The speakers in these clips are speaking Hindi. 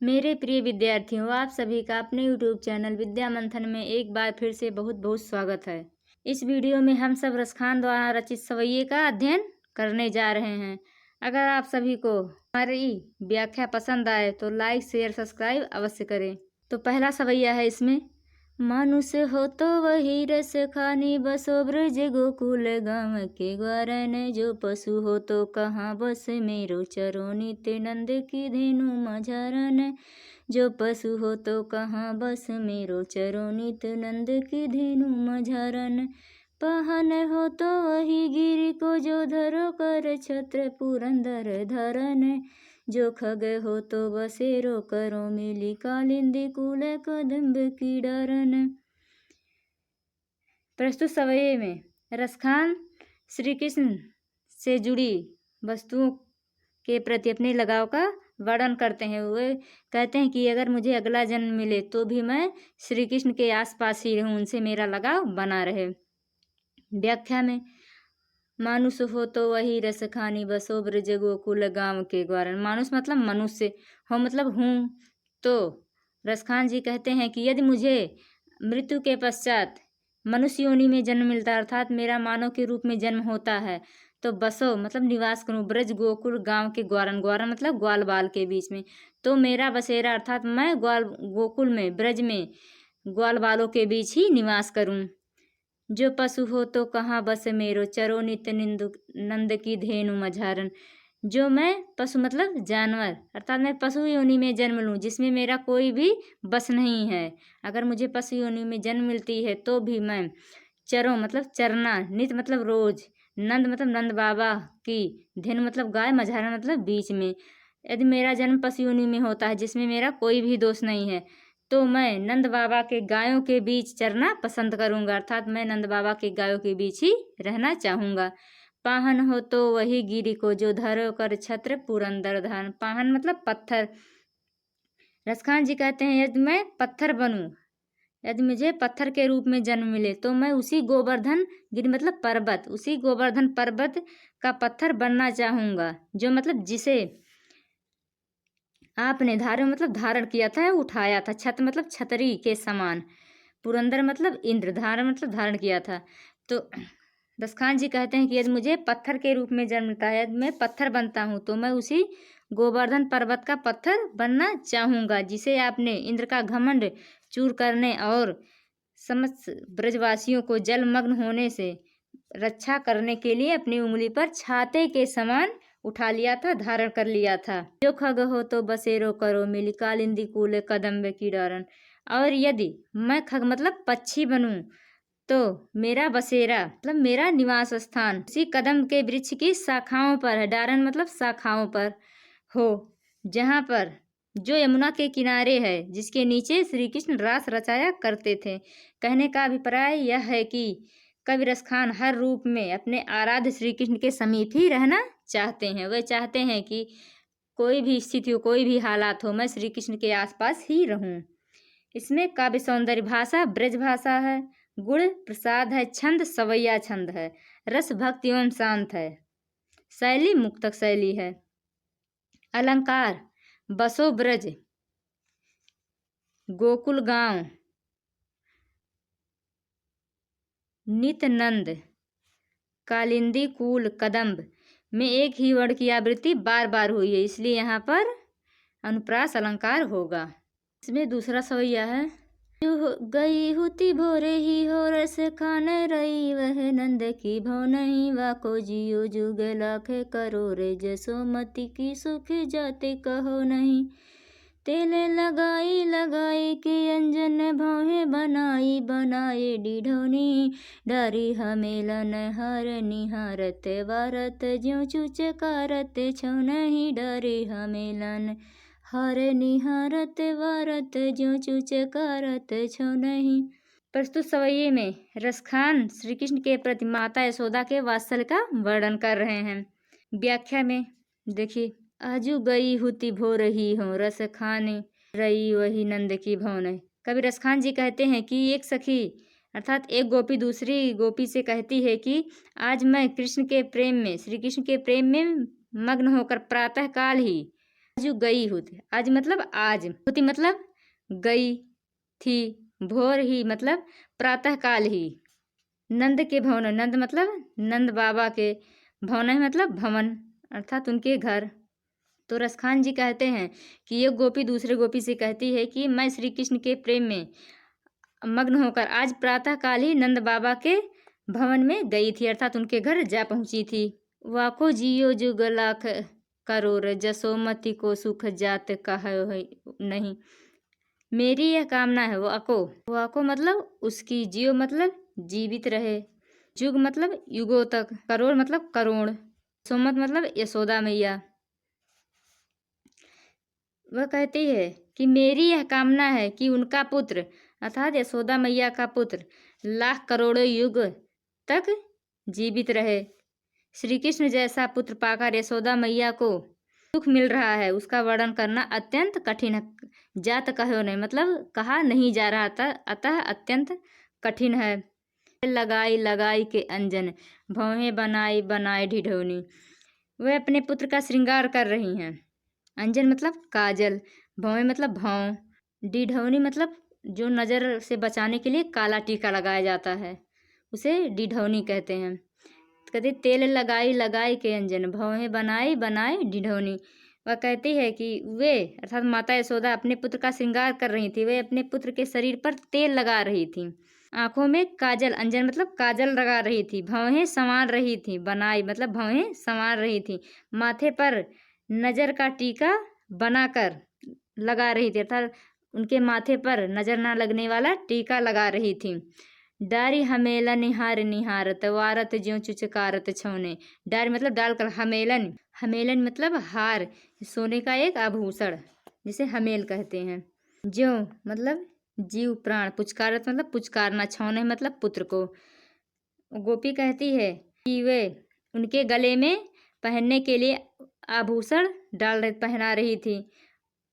मेरे प्रिय विद्यार्थियों, आप सभी का अपने YouTube चैनल विद्या मंथन में एक बार फिर से बहुत बहुत स्वागत है। इस वीडियो में हम सब रसखान द्वारा रचित सवैये का अध्ययन करने जा रहे हैं। अगर आप सभी को हमारी व्याख्या पसंद आए तो लाइक शेयर सब्सक्राइब अवश्य करें। तो पहला सवैया है इसमें, मनुष्य हो तो वही रस खानी बसो ब्रज गोकुल गाँव के ग्वारन, जो पशु हो तो कहाँ बस मेरो चरो नित्य नंद की धेनु मझारन, जो पशु हो तो कहाँ बस मेरो चरो नित्य नंद की धेनु मझारन, पहन हो तो वही गिरि को जो धरो कर छत्र पुरंदर धरन, जो खग हो तो बसेरो करो मिली कालिंदी कुल कदम्ब की डरन। प्रस्तुत सवैये में रसखान श्री कृष्ण से जुड़ी वस्तुओं के प्रति अपने लगाव का वर्णन करते हैं। वे कहते हैं कि अगर मुझे अगला जन्म मिले तो भी मैं श्री कृष्ण के आसपास ही रहूं, उनसे मेरा लगाव बना रहे। व्याख्या में, मानुष हो तो वही रस खानी बसो ब्रज गोकुल गाँव के ग्वारन। मानुष मतलब मनुष्य, हो मतलब हूँ। तो रसखान जी कहते हैं कि यदि मुझे मृत्यु के पश्चात मनुष्य योनि में जन्म मिलता है, अर्थात मेरा मानव के रूप में जन्म होता है, तो बसो मतलब निवास करूँ ब्रज गोकुल गाँव के ग्वारन। ग्वारन मतलब ग्वाल बाल के बीच में। तो मेरा बसेरा अर्थात मैं ग्वाल गोकुल में ब्रज में ग्वाल बालों के बीच ही निवास करूँ। जो पशु हो तो कहाँ बस मेरो चरो नित्य नंद की धेनु मझारन। जो मैं पशु मतलब जानवर, अर्थात मैं पशु योनि में जन्म लूँ जिसमें मेरा कोई भी बस नहीं है। अगर मुझे पशु योनि में जन्म मिलती है तो भी मैं चरो मतलब चरना, नित्य मतलब रोज, नंद मतलब नंद बाबा की, धेनु मतलब गाय, मझारन मतलब बीच में। यदि मेरा जन्म पशु योनि में होता है जिसमें मेरा कोई भी दोष नहीं है तो मैं नंद बाबा के गायों के बीच चरना पसंद करूंगा, अर्थात मैं नंद बाबा के गायों के बीच ही रहना चाहूँगा। पाहन हो तो वही गिरी को जो धरो कर छत्र पुरंदर धान। पाहन मतलब पत्थर। रसखान जी कहते हैं यदि मैं पत्थर बनूं, यदि मुझे पत्थर के रूप में जन्म मिले तो मैं उसी गोवर्धन गिरी मतलब पर्वत, उसी गोवर्धन पर्वत का पत्थर बनना चाहूँगा, जो मतलब जिसे आपने धारण मतलब धारण किया था, उठाया था। छत्र मतलब छतरी के समान। पुरंदर मतलब इंद्र, धारण मतलब धारण किया था। तो रसखान जी कहते हैं कि यदि मुझे पत्थर के रूप में जन्म मिलता है, यदि मैं पत्थर बनता हूँ तो मैं उसी गोवर्धन पर्वत का पत्थर बनना चाहूँगा, जिसे आपने इंद्र का घमंड चूर करने और समस्त ब्रजवासियों को जलमग्न होने से रक्षा करने के लिए अपनी उंगली पर छाते के समान उठा लिया था, धारण कर लिया था। जो खग हो तो बसेरो करो मिली कालिंदी कूले कदम्ब की डरन। और यदि मैं खग मतलब पक्षी बनूं तो मेरा बसेरा मतलब मेरा निवास स्थान उसी कदम के वृक्ष की शाखाओं पर है। डारन मतलब शाखाओं पर हो, जहाँ पर जो यमुना के किनारे है, जिसके नीचे श्री कृष्ण रास रचाया करते थे। कहने का अभिप्राय यह है कि कवि रसखान हर रूप में अपने आराध्य श्री कृष्ण के समीप ही रहना चाहते हैं। वे चाहते हैं कि कोई भी स्थिति हो, कोई भी हालात हो, मैं श्री कृष्ण के आसपास ही रहूं। इसमें काव्य सौंदर्य भाषा ब्रज भाषा है, गुण प्रसाद है, छंद सवैया छंद है, रस भक्ति एवं शांत है, शैली मुक्तक शैली है। अलंकार बसो ब्रज गोकुल गांव नित नंद कालिंदी कूल कदम्ब में एक ही वर्ण की आवृत्ति बार बार हुई है, इसलिए यहाँ पर अनुप्रास अलंकार होगा। इसमें दूसरा सवैया है, गई हुती भोरे ही हो रस खान रही वह नंद की भौ नहीं, वाको जियो जुग लाख करो रे जसोमती की सुख जाते कहो नहीं, तेले लगाई लगाई के अंजन भौहे बनाई बनाए डिढौनी, डारी हमेलन हर निहारत वारत ज्यों चुचकारत छौ नहीं, डारी हमेलन हर निहारत वारत ज्यों चुचकारत छौ नहीं। प्रस्तुत सवैये में रसखान श्री कृष्ण के प्रति माता यशोदा के वात्सल्य का वर्णन कर रहे हैं। व्याख्या में देखिए, आजू गई हुती भो रही हो रस खाने रही वही नंद की भौन। कवि रसखान जी कहते हैं कि एक सखी अर्थात एक गोपी दूसरी गोपी से कहती है कि आज मैं कृष्ण के प्रेम में, श्री कृष्ण के प्रेम में मग्न होकर प्रातः काल ही आजू गई होती, आज मतलब आज, होती मतलब गई थी, भोर ही मतलब प्रातः काल ही, नंद के भवन, नंद मतलब नंद बाबा के, भवन मतलब भवन अर्थात उनके घर। तो रसखान जी कहते हैं कि एक गोपी दूसरे गोपी से कहती है कि मैं श्री कृष्ण के प्रेम में मग्न होकर आज प्रातः काल ही नंद बाबा के भवन में गई थी, अर्थात उनके घर जा पहुंची थी। वाको जियो जुग लाख करोड़, जसोमती को सुख जात कहो है नहीं। मेरी यह कामना है, वाको मतलब उसकी, जियो मतलब जीवित रहे, जुग मतलब युगों तक, करोड़ मतलब करोड़, सोमत मतलब यशोदा मैया। वह कहती है कि मेरी यह कामना है कि उनका पुत्र अर्थात यशोदा मैया का पुत्र लाख करोड़ों युग तक जीवित रहे। श्री कृष्ण जैसा पुत्र पाकर यशोदा मैया को सुख मिल रहा है, उसका वर्णन करना अत्यंत कठिन है। जात कहो नहीं मतलब कहा नहीं जा रहा था, अतः अत्यंत कठिन है। लगाई लगाई के अंजन, भौहें बनाई बनाए ढिढोनी। वह अपने पुत्र का श्रृंगार कर रही हैं। अंजन मतलब काजल, भौवें मतलब भौं, ढिढौनी मतलब जो नज़र से बचाने के लिए काला टीका लगाया जाता है उसे ढिढौनी कहते हैं। कहते तेल लगाई लगाई के अंजन, भौहें बनाई बनाए ढिढौनी। वह कहती है कि वे अर्थात माता यशोदा अपने पुत्र का श्रृंगार कर रही थी, वे अपने पुत्र के शरीर पर तेल लगा रही थी, आंखों में काजल, अंजन मतलब काजल लगा रही थी, भौहें संवार रही थी, बनाई मतलब भौहें संवार रही थी, माथे पर नज़र का टीका बनाकर लगा रही थी, अर्थात उनके माथे पर नज़र ना लगने वाला टीका लगा रही थी। डारी हमेला निहार निहारत, वारत ज्यों चुचकारत छौने। डारी मतलब डालकर, हमेलन, हमेलन मतलब हार, सोने का एक आभूषण जिसे हमेल कहते हैं। ज्यों मतलब जीव प्राण, पुचकारत मतलब पुचकारना, छौने मतलब पुत्र को। गोपी कहती है कि वे उनके गले में पहनने के लिए आभूषण पहना रही थी,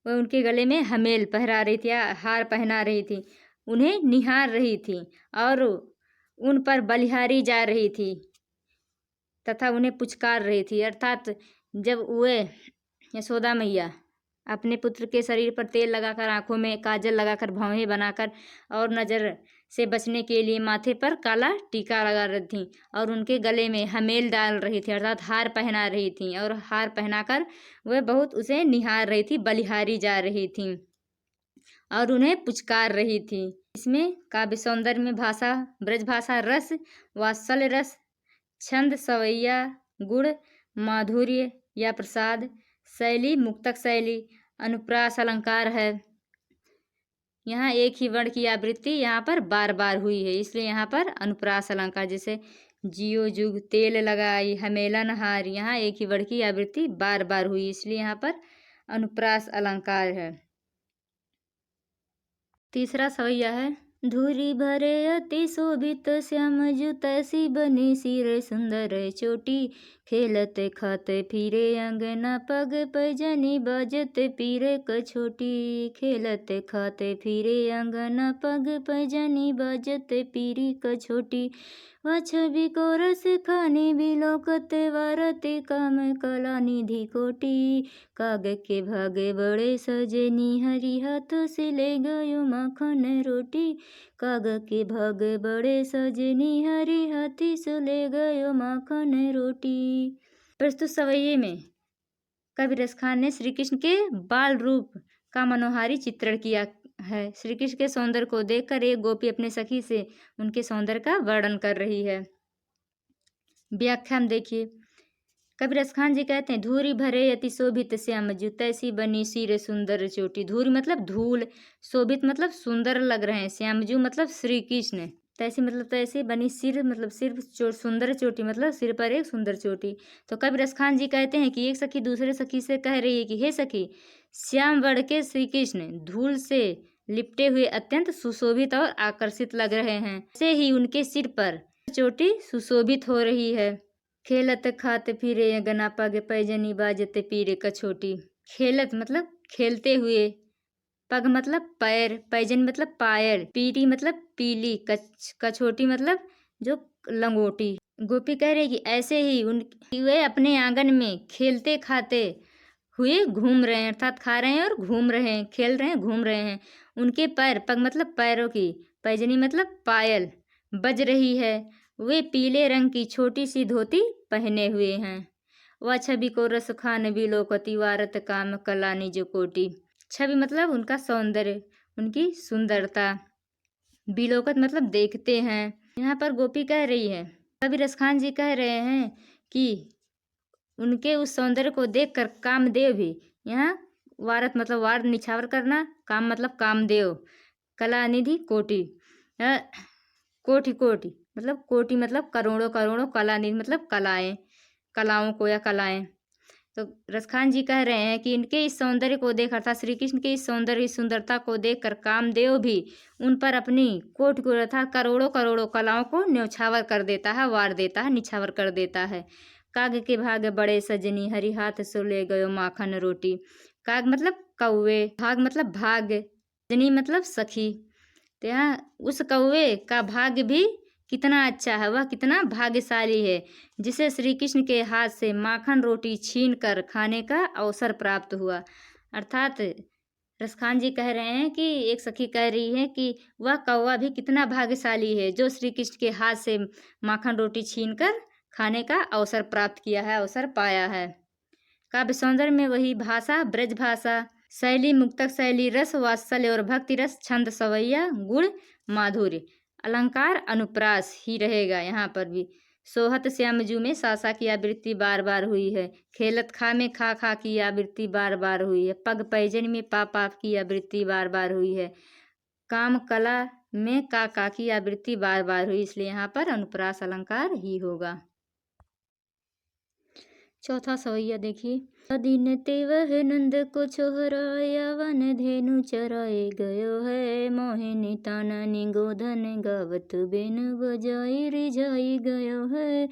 वह उनके गले में हमेल पहरा रही थी या हार पहना रही थी, उन्हें निहार रही थी और उन पर बलिहारी जा रही थी तथा उन्हें पुचकार रही थी। अर्थात जब वे यशोदा मैया अपने पुत्र के शरीर पर तेल लगाकर, आंखों में काजल लगाकर, भौहें बनाकर और नज़र से बचने के लिए माथे पर काला टीका लगा रही थी और उनके गले में हमेल डाल रही थी, अर्थात हार पहना रही थी और हार पहनाकर वह बहुत उसे निहार रही थी, बलिहारी जा रही थी और उन्हें पुचकार रही थी। इसमें काव्य सौंदर्य में भाषा, ब्रज भाषा, रस, वात्सल्य रस, छंद, सवैया, गुण, माधुर्य या प्रसाद, शैली, मुक्तक शैली, अनुप्रास अलंकार है। यहाँ एक ही वर्ण की आवृत्ति यहाँ पर बार बार हुई है, इसलिए यहाँ पर अनुप्रास अलंकार, जैसे जियो जुग, तेल लगाई, हमेलन हार, यहाँ एक ही वर्ण की आवृत्ति बार बार हुई, इसलिए यहाँ पर अनुप्रास अलंकार है। तीसरा सवैया है, धूरी भरे अति शोभित श्याम जू तैसी बनी सिर सुंदर चोटी, खेलते खाते फिरे अंगना पग पैजनी बाजत पीरे कछोटी, खेलते खाते फिरे अंगना पग पैजनी बाजत पीरी कछोटी, वह छवि को रस खानी बिलोकते वारती काम कला निधि कोटी, काग के भागे बड़े सजनी हरी हाथों से ले गयो माखन रोटी, काग के भागे बड़े सजनी हरी हाथी से ले गयो माखन रोटी। प्रस्तुत सवैये में कवि रसखान ने श्री कृष्ण के बाल रूप का मनोहारी चित्रण किया है। श्री कृष्ण के सौंदर्य को देखकर एक गोपी अपने सखी से उनके सौंदर्य का वर्णन कर रही है। व्याख्या में देखिए, कवि रसखान जी कहते हैं, धूरी भरे अति शोभित श्याम जू तैसी बनी सिर सुंदर चोटी। धूरी मतलब धूल, शोभित मतलब सुंदर लग रहे हैं, श्यामजू मतलब श्री कृष्ण, तैसी मतलब तैसे, बनी सिर मतलब सिर, सुंदर चोटी मतलब सिर पर एक सुंदर चोटी। तो कवि रसखान जी कहते हैं कि एक सखी दूसरे सखी से कह रही है कि हे सखी, श्याम वर्ण के श्री कृष्ण धूल से लिपटे हुए अत्यंत सुशोभित और आकर्षित लग रहे हैं, ऐसे ही उनके सिर पर चोटी सुशोभित हो रही है। खेलत खाते फिरे अंगना पग पैजनी बाजते पीरे कछोटी। खेलत मतलब खेलते हुए, पग मतलब पैर, पैजन मतलब पायल, पीरी मतलब पीली, कछोटी मतलब जो लंगोटी। गोपी कह रही कि ऐसे ही वे अपने आंगन में खेलते खाते हुए घूम रहे हैं, अर्थात खा रहे हैं और घूम रहे हैं, खेल रहे हैं, घूम रहे हैं। उनके पैर, पग मतलब पैरों की, पैजनी मतलब पायल बज रही है। वे पीले रंग की छोटी सी धोती पहने हुए हैं। वह छवि को रस खान बिलोकति वारत काम कला निज कोटि। छवि मतलब उनका सौंदर्य, उनकी सुंदरता। बिलोकत मतलब देखते हैं। यहाँ पर गोपी कह रही है, कवि रसखान जी कह रहे हैं कि उनके उस सौंदर्य को देखकर कामदेव भी, यहाँ वारत मतलब वार निछावर करना, काम मतलब कामदेव, कला निधि कोटि, अ, कोटि कोटि मतलब कोटि मतलब करोड़ों करोड़ों, कला निधि मतलब कलाएं, कलाओं को या कलाएं। तो रसखान जी कह रहे हैं कि इनके इस सौंदर्य को देख, अर्थात श्री कृष्ण के इस सौंदर्य, इस सुंदरता को देखकर कामदेव भी उन पर अपनी कोटि को अर्थात करोड़ों करोड़ों कलाओं को न्यौछावर कर देता है, वार देता है, निछावर कर देता है। काग के भाग बड़े सजनी, हरि हाथ सो ले गयो माखन रोटी। काग मतलब कौवे, भाग मतलब भाग्य, सजनी मतलब सखी। तो यहाँ उस कौवे का भाग्य भी कितना अच्छा है, वह कितना भाग्यशाली है जिसे श्री कृष्ण के हाथ से माखन रोटी छीन कर खाने का अवसर प्राप्त हुआ। अर्थात रसखान जी कह रहे हैं कि एक सखी कह रही है कि वह कौवा भी कितना भाग्यशाली है जो श्री कृष्ण के हाथ से माखन रोटी छीन कर खाने का अवसर प्राप्त किया है, अवसर पाया है। काव्य सौंदर्य में वही भाषा, ब्रज भाषा, शैली मुक्तक शैली, रस वात्सल्य और भक्ति रस, छंद सवैया, गुण माधुर्य, अलंकार अनुप्रास ही रहेगा यहाँ पर भी। सोहत श्याम जू में सासा की आवृत्ति बार बार हुई है। खेलत खा में खा खा की आवृत्ति बार बार हुई है। पग पैजन में पा पाप की आवृत्ति बार बार हुई है। काम कला में का की आवृत्ति बार बार हुई, इसलिए यहाँ पर अनुप्रास अलंकार ही होगा। चौथा सवैया देखिए। दिन ते वह नंद को छोहराया, वन धेनु चराए गयो है। मोहिनी ताननी गोधन गावत बेन बजाई रिझाई गयो है।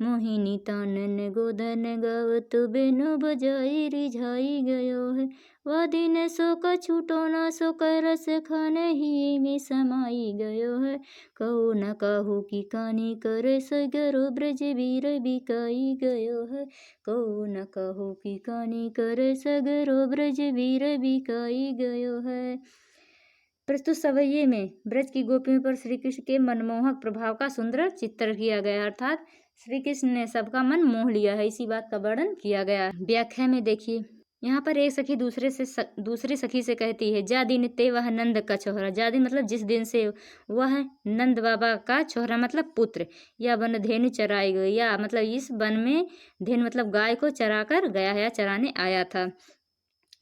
मोहिनी तानन गोधन गावत बेन बजाई रिझाई गयो है। वह दिन सो कछूटो न सो रस खाने ही में समाई गयो है। कहू न कहू की कानी करे सगरो ब्रज वीर बिकाई गयो है। कहू न कहू की कानी करे सगरो ब्रज वीर बिकाई गयो है। प्रस्तुत सवैये में ब्रज की गोपियों पर श्री कृष्ण के मनमोहक प्रभाव का सुंदर चित्र किया गया, अर्थात श्री कृष्ण ने सबका मन मोह लिया है, इसी बात का वर्णन किया गया। व्याख्या में देखिए, यहाँ पर एक सखी दूसरी सखी से कहती है, जा दिन ते वह नंद का छोहरा। जा दिन मतलब जिस दिन से वह नंद बाबा का छोहरा मतलब पुत्र, या वन धेनु चराई गई, या मतलब इस वन में धेनु मतलब गाय को चरा कर गया है या चराने आया था।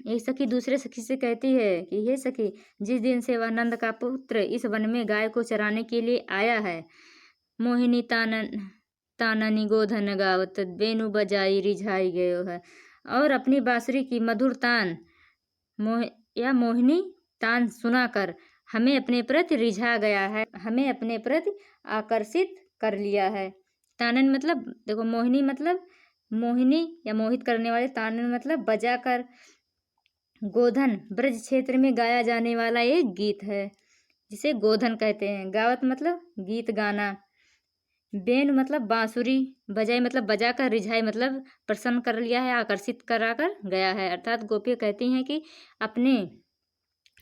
एक सखी दूसरे सखी से कहती है कि हे सखी, जिस दिन से वह नंद का पुत्र इस वन में गाय को चराने के लिए आया है। मोहिनी ताननी गोधन गावत बेनु बजाई रिझाई गयो है, और अपनी बांसुरी की मधुर तान मोहिनी तान सुनाकर हमें अपने प्रति रिझा गया है, हमें अपने प्रति आकर्षित कर लिया है। तानन मतलब देखो, मोहिनी मतलब मोहिनी या मोहित करने वाले, तानन मतलब बजाकर। गोधन ब्रज क्षेत्र में गाया जाने वाला एक गीत है जिसे गोधन कहते हैं। गावत मतलब गीत गाना। बेन मतलब बांसुरी, बजाई मतलब बजाकर, रिझाई मतलब प्रसन्न कर लिया है, आकर्षित कराकर गया है। अर्थात गोपी कहती हैं कि अपने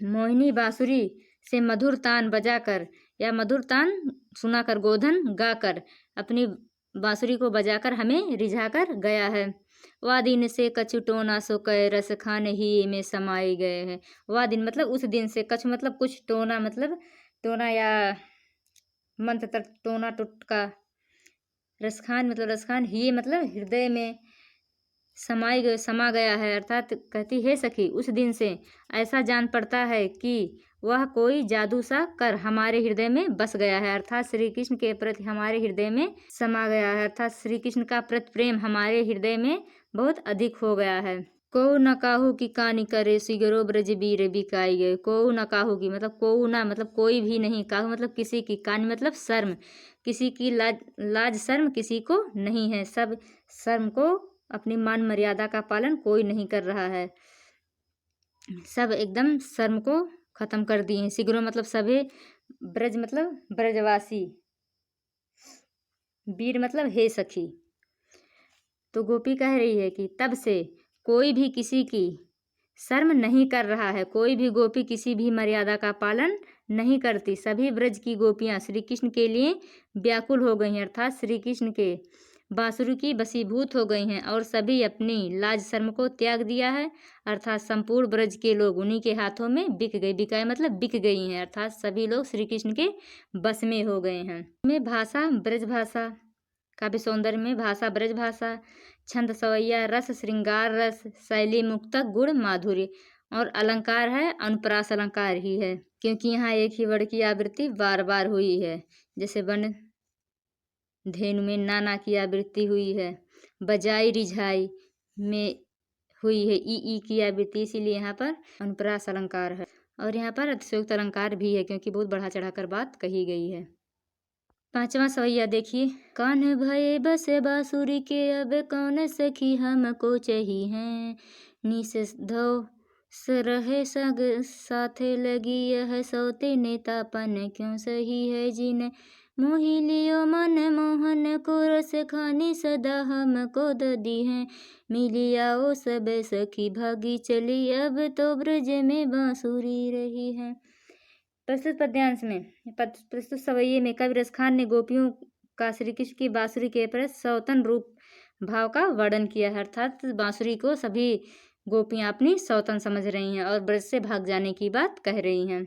मोहिनी बांसुरी से मधुर तान बजाकर या मधुर तान सुनाकर, गोधन गाकर, अपनी बांसुरी को बजाकर हमें रिझाकर गया है। वह दिन से कछु टोना सो कह रस खान ही में समाये गए हैं। वह दिन मतलब उस दिन से, कछु मतलब कुछ, टोना मतलब टोना या मंत्र तक, टोना टुटका, रसखान मतलब रसखान, ही मतलब हृदय में समा गया है। अर्थात कहती है सखी, उस दिन से ऐसा जान पड़ता है कि वह कोई जादू सा कर हमारे हृदय में बस गया है, अर्थात श्री कृष्ण के प्रति हमारे हृदय में समा गया है, अर्थात श्री कृष्ण का प्रति प्रेम हमारे हृदय में बहुत अधिक हो गया है। को न काहू की कानी करे सिगरो ब्रज बीर बिकाई गए। को न काहू की मतलब को ना मतलब कोई भी नहीं, काहू मतलब किसी की, कानी मतलब शर्म, किसी की लाज शर्म किसी को नहीं है। सब शर्म को, अपनी मान मर्यादा का पालन कोई नहीं कर रहा है, सब एकदम शर्म को खत्म कर दिए हैं। सिगरो मतलब सभी, ब्रज मतलब ब्रजवासी, बीर मतलब हे सखी। तो गोपी कह रही है कि तब से कोई भी किसी की शर्म नहीं कर रहा है, कोई भी गोपी किसी भी मर्यादा का पालन नहीं करती। सभी ब्रज की गोपियाँ श्री कृष्ण के लिए व्याकुल हो गई हैं, अर्थात श्री कृष्ण के बांसुरी की वशीभूत हो गई हैं और सभी अपनी लाज शर्म को त्याग दिया है, अर्थात संपूर्ण ब्रज के लोग उन्हीं के हाथों में बिक गए। बिकाए मतलब बिक गई हैं, अर्थात सभी लोग श्री कृष्ण के बस में हो गए हैं। में भाषा ब्रज भाषा, काव्य सौंदर्य में भाषा ब्रज भाषा, छंद सवैया रस श्रृंगार रस, शैली मुक्तक गुण माधुर्य, और अलंकार है अनुप्रास अलंकार ही है, क्योंकि यहाँ एक ही वर्ड की आवृत्ति बार बार हुई है। जैसे वन धेनु में नाना की आवृत्ति हुई है, बजाई रिझाई में हुई है ई की आवृत्ति, इसीलिए यहाँ पर अनुप्रास अलंकार है। और यहाँ पर अतिशयोक्त अलंकार भी है, क्योंकि बहुत बढ़ा चढ़ाकर बात कही गई है। पांचवा सवैया देखिए, कान भये बस बांसुरी के, अब कौन सखी हमको चाहिए हैं, निस धो रहे सग साथे लगी यह सौते नेतापन, क्यों सही है जिन मोहि लियो मन मोहन को, रस खानी सदा हमको ददी है, मिली आओ सब सखी भागी चली, अब तो ब्रज में बांसुरी रही है। प्रस्तुत पद्यांश में प्रस्तुत सवैये में कवि रसखान ने गोपियों का श्री कृष्ण की बांसुरी के प्रति सौतन रूप भाव का वर्णन किया है, अर्थात बांसुरी को सभी गोपियां अपनी सौतन समझ रही हैं और ब्रज से भाग जाने की बात कह रही हैं।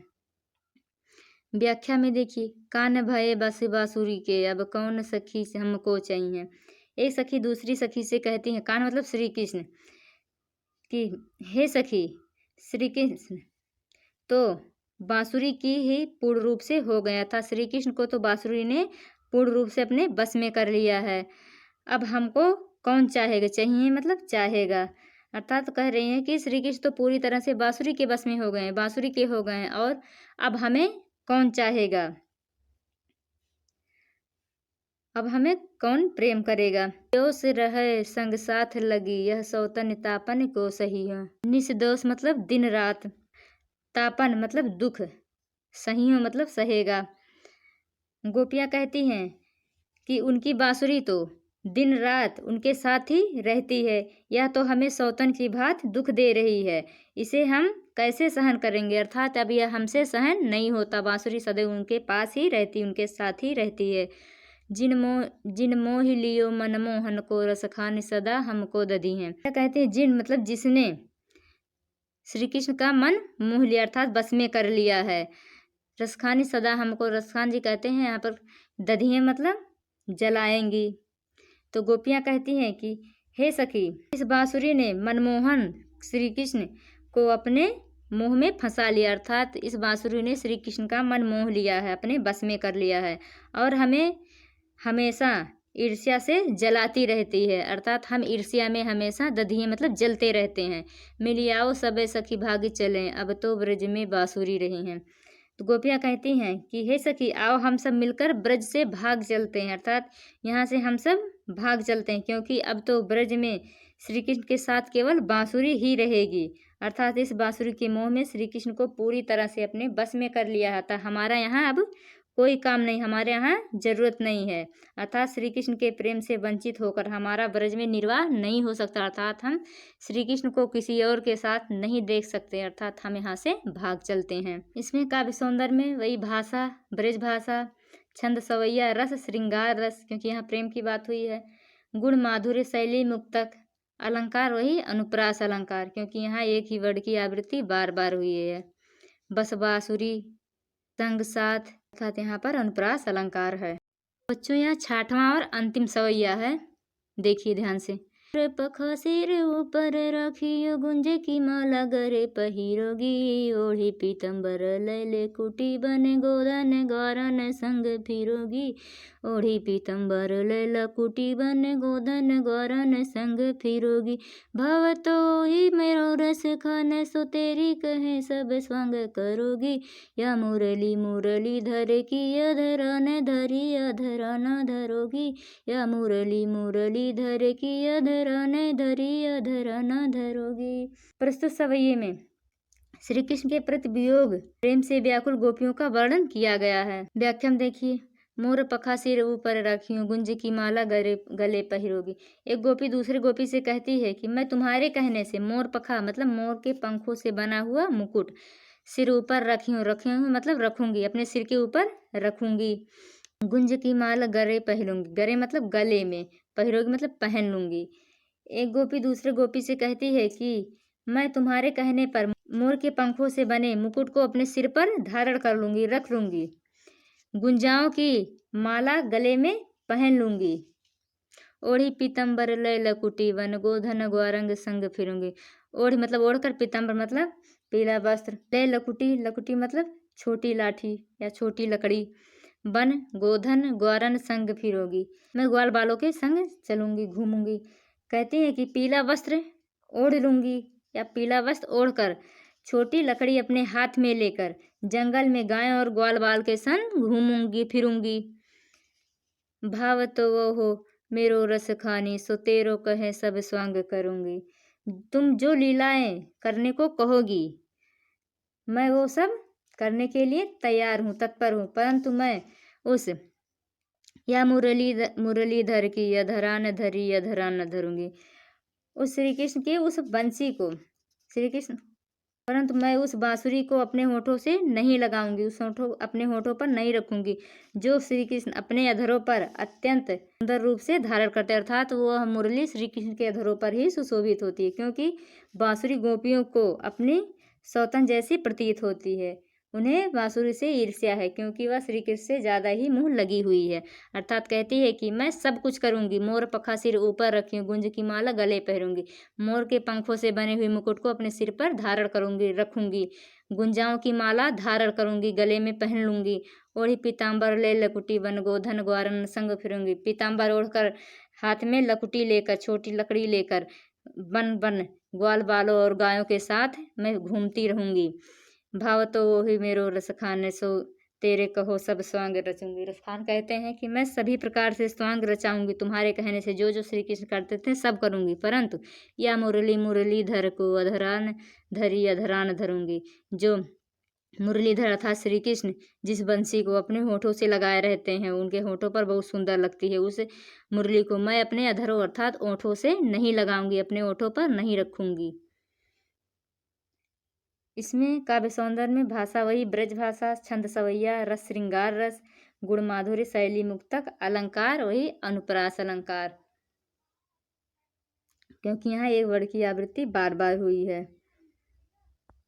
व्याख्या में देखिए, कान भये बस बांसुरी के, अब कौन सखी से हमको चाहिए। एक सखी दूसरी सखी से कहती है, कान मतलब श्री कृष्ण की, हे सखी श्री कृष्ण तो बांसुरी की ही पूर्ण रूप से हो गया था, श्री कृष्ण को तो बांसुरी ने पूर्ण रूप से अपने बस में कर लिया है, अब हमको कौन चाहेगा, चाहिए मतलब चाहेगा, अर्थात कह रही हैं कि श्री कृष्ण तो पूरी तरह से बांसुरी के बस में हो गए हैं, बांसुरी के हो गए हैं, और अब हमें कौन चाहेगा, अब हमें कौन प्रेम करेगा। दोष रहे संग साथ लगी यह सौतन तापन को सही है। निष्दोष मतलब दिन रात, तापन मतलब दुख, सही हो मतलब सहेगा। गोपियाँ कहती हैं कि उनकी बांसुरी तो दिन रात उनके साथ ही रहती है, यह तो हमें सौतन की भांति दुख दे रही है, इसे हम कैसे सहन करेंगे, अर्थात अब यह हमसे सहन नहीं होता। बांसुरी सदैव उनके पास ही रहती, उनके साथ ही रहती है। जिन मोह लियो मन मोहन को, रस खान सदा हमको ददी हैं। क्या कहते हैं, जिन मतलब जिसने श्री कृष्ण का मन मोह लिया, अर्थात बस में कर लिया है। रसखानी सदा हमको, रसखान जी कहते हैं यहाँ पर दधिए मतलब जलाएंगी। तो गोपियाँ कहती हैं कि हे सखी, इस बांसुरी ने मनमोहन श्री कृष्ण को अपने मोह में फंसा लिया, अर्थात इस बांसुरी ने श्री कृष्ण का मन मोह लिया है, अपने बस में कर लिया है, और हमें हमेशा ईर्ष्या से जलाती रहती है, अर्थात हम ईर्ष्या में हमेशा दधिए मतलब जलते रहते हैं। मिली आओ सबे सखी भागी चलें, अब तो ब्रज में बांसुरी रही हैं। तो गोपियाँ कहती हैं कि हे सखी, आओ हम सब मिलकर ब्रज से भाग चलते हैं, अर्थात यहाँ से हम सब भाग चलते हैं, क्योंकि अब तो ब्रज में श्री कृष्ण के साथ केवल बांसुरी ही रहेगी, अर्थात इस बांसुरी के मोह में श्री कृष्ण को पूरी तरह से अपने बस में कर लिया था। हमारा यहाँ अब कोई काम नहीं, हमारे यहाँ जरूरत नहीं है, अर्थात श्री कृष्ण के प्रेम से वंचित होकर हमारा ब्रज में निर्वाह नहीं हो सकता, अर्थात हम श्री कृष्ण को किसी और के साथ नहीं देख सकते, अर्थात हम यहाँ से भाग चलते हैं। इसमें काव्य सौंदर्य में वही भाषा ब्रज भाषा, छंद सवैया रस श्रृंगार रस, क्योंकि यहाँ प्रेम की बात हुई है, गुण माधुर्य शैली मुक्तक, अलंकार वही अनुप्रास अलंकार, क्योंकि यहाँ एक ही वर्ड की आवृत्ति बार बार हुई है। बस बांसुरी संग साथ, अर्थात यहाँ पर अनुप्रास अलंकार है। बच्चों यहाँ छठवां और अंतिम सवैया है, देखिए ध्यान से। पखा सिर ऊपर रखियो, गुंजे की माला गरे पहिरोगी, ओढ़ी पीतम्बर लैले कुटी बने गोदन गौरन संग फिरोगी, ओढ़ी पीतम्बर लैला कुटी बने गोदन गौरन संग फिरोगी, भव तो ही मेरो रस खान सो तेरी कहे सब स्वांग करोगी, या मुरली मुरली धर की अधरान धरी अधराना धरोगी, या मुरली मुरली धर की अधराने धरी अधराना धरोगी। प्रस्तुत सवैये में श्री कृष्ण के प्रति वियोग प्रेम से व्याकुल गोपियों का वर्णन किया गया है। व्याख्या में देखिए, मोर पखा सिर ऊपर रखियो, गुंज की माला गले गले पहिरोगी। एक गोपी दूसरे गोपी से कहती है कि मैं तुम्हारे कहने से मोर पखा मतलब मोर के पंखों से बना हुआ मुकुट सिर ऊपर रखी हूँ मतलब रखूंगी, अपने सिर के ऊपर रखूंगी। गुंज की माला गले पहनूंगी, गले मतलब गले में, पहिरोगी मतलब पहन लूंगी। एक गोपी दूसरे गोपी से कहती है कि मैं तुम्हारे कहने पर मोर के पंखों से बने मुकुट को अपने सिर पर धारण कर लूंगी, रख लूंगी। गुंजाओं की माला गले में पहन लूंगी। ओढ़ी पीतम्बर लय लकुटी वन गोधन ग्वारंग संग फिरूंगी। ओढ़ी मतलब ओढ़कर, पीतम्बर मतलब पीला वस्त्र, लय लकुटी, लकुटी मतलब छोटी लाठी या छोटी लकड़ी, वन गोधन ग्वारन संग फिरोगी, मैं ग्वाल बालों के संग चलूंगी, घूमूंगी। कहती है कि पीला वस्त्र ओढ़ लूंगी या पीला वस्त्र ओढ़कर छोटी लकड़ी अपने हाथ में लेकर जंगल में गाय और ग्वाल बाल के संग घूमूंगी फिरूंगी। भाव तो वो हो मेरो रस खानी, सो तेरो कहे सब स्वांग करूंगी। तुम जो लीलाएं करने को कहोगी मैं वो सब करने के लिए तैयार हूँ, तत्पर हूँ, परंतु मैं उस या मुरलीधर की अधरा न धरी अधरा न धरूंगी। उस श्री कृष्ण के उस बंसी को, श्री कृष्ण, परंतु मैं उस बांसुरी को अपने होठों से नहीं लगाऊंगी, उस होठों अपने होठों पर नहीं रखूंगी जो श्री कृष्ण अपने अधरों पर अत्यंत सुंदर रूप से धारण करते हैं, अर्थात वह मुरली श्री कृष्ण के अधरों पर ही सुशोभित होती है, क्योंकि बांसुरी गोपियों को अपनी सौतन जैसी प्रतीत होती है। उन्हें बांसुरी से ईर्ष्या है क्योंकि वह श्री कृष्ण से ज़्यादा ही मुँह लगी हुई है। अर्थात कहती है कि मैं सब कुछ करूंगी, मोर पखा सिर ऊपर रखी हूँ, गुंज की माला गले पहनूंगी, मोर के पंखों से बने हुए मुकुट को अपने सिर पर धारण करूंगी, रखूंगी, गुंजाओं की माला धारण करूंगी, गले में पहन लूंगी। ओढ़ी पीताम्बर ले लकुटी वन गोधन ग्वारन संग फिरूंगी, पीताम्बर ओढ़कर हाथ में लकुटी लेकर, छोटी लकड़ी लेकर वन वन ग्वाल बालों और गायों के साथ मैं घूमती रहूंगी। भाव तो वो ही मेरो रस खाने, सो तेरे कहो सब स्वांग रचूंगी। रसखान कहते हैं कि मैं सभी प्रकार से स्वांग रचाऊंगी, तुम्हारे कहने से जो जो श्री कृष्ण करते थे सब करूंगी, परंतु या मुरलीधर को अधरान धरी अधरान धरूंगी। जो मुरलीधर अर्थात श्री कृष्ण जिस बंसी को अपने होठों से लगाए रहते हैं, उनके होठों पर बहुत सुंदर लगती है, उस मुरली को मैं अपने अधरों अर्थात ओठों से नहीं लगाऊंगी, अपने ओठों पर नहीं रखूंगी। इसमें काव्य सौंदर्य में भाषा वही ब्रज भाषा, छंद सवैया, रस श्रृंगार रस, गुण माधुर्य, शैली मुक्तक, अलंकार वही अनुप्रास अलंकार, क्योंकि यहाँ एक वर्ड की आवृत्ति बार बार हुई है।